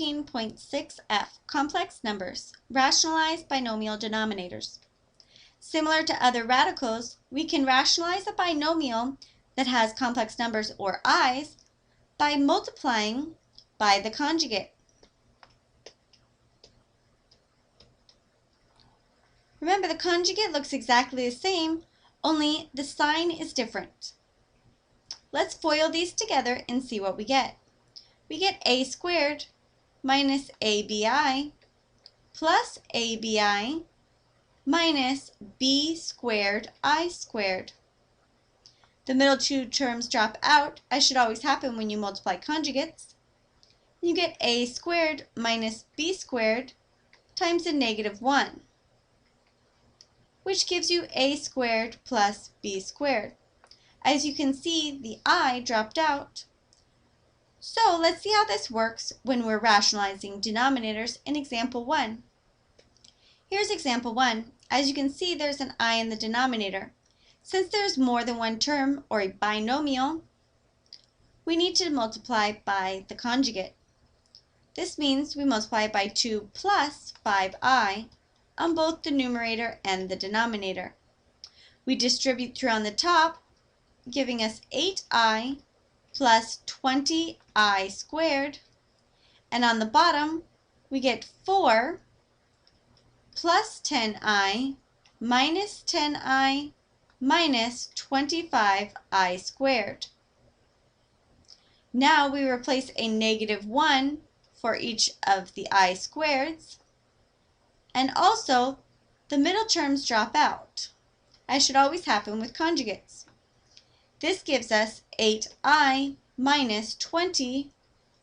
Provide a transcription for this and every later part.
13.6f, complex numbers, rationalize binomial denominators. Similar to other radicals, we can rationalize a binomial that has complex numbers or i's by multiplying by the conjugate. Remember, the conjugate looks exactly the same, only the sign is different. Let's FOIL these together and see what we get. We get a squared minus abi plus abi minus b squared I squared. The middle two terms drop out, as should always happen when you multiply conjugates. You get a squared minus b squared times a -1, which gives you a squared plus b squared. As you can see, the I dropped out. So let's see how this works when we're rationalizing denominators in example 1. Here's example 1. As you can see, there's an I in the denominator. Since there's more than one term, or a binomial, we need to multiply by the conjugate. This means we multiply by 2 plus 5i on both the numerator and the denominator. We distribute through on the top, giving us 8i plus 20i squared, and on the bottom we get 4 plus 10i minus 10i minus 25i squared. Now we replace a -1 for each of the I squareds, and also the middle terms drop out, as should always happen with conjugates. This gives us 8i minus 20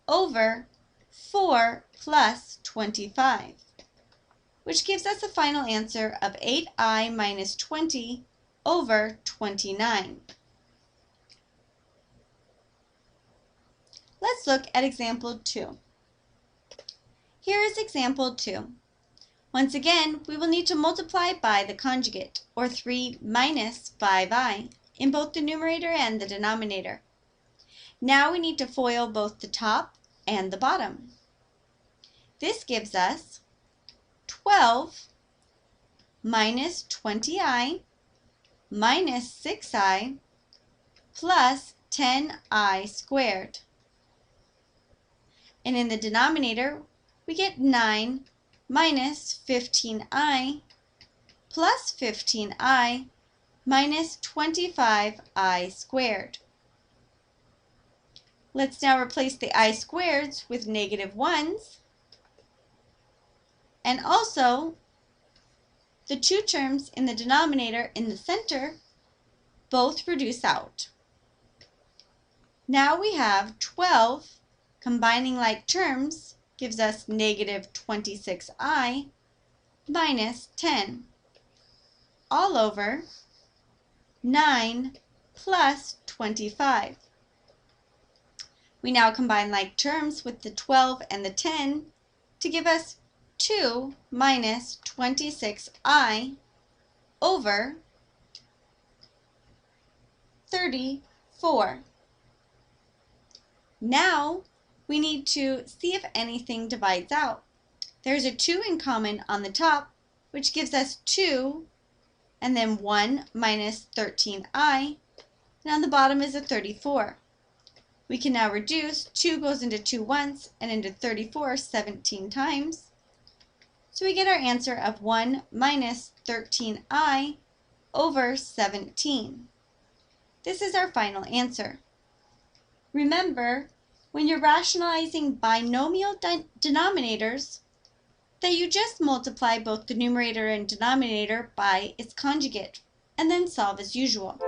over 4 plus 25, which gives us a final answer of 8i minus 20 over 29. Let's look at example 2. Here is example 2. Once again, we will need to multiply by the conjugate, or 3 minus 5i, in both the numerator and the denominator. Now we need to FOIL both the top and the bottom. This gives us 12 minus 20i minus 6i plus 10i squared. And in the denominator, we get 9 minus 15i plus 15i minus 25i squared. Let's now replace the I squareds with -1s, and also the two terms in the denominator in the center both reduce out. Now we have 12 combining like terms gives us -26i minus 10 all over 9 plus 25. We now combine like terms with the 12 and the 10 to give us 2 minus 26i over 34. Now we need to see if anything divides out. There's a 2 in common on the top, which gives us 2 and then 1 minus 13i, and on the bottom is a 34. We can now reduce. 2 goes into 2 once and into 34 17 times. So we get our answer of 1 minus 13i over 17. This is our final answer. Remember, when you're rationalizing binomial denominators, that you just multiply both the numerator and denominator by its conjugate, and then solve as usual.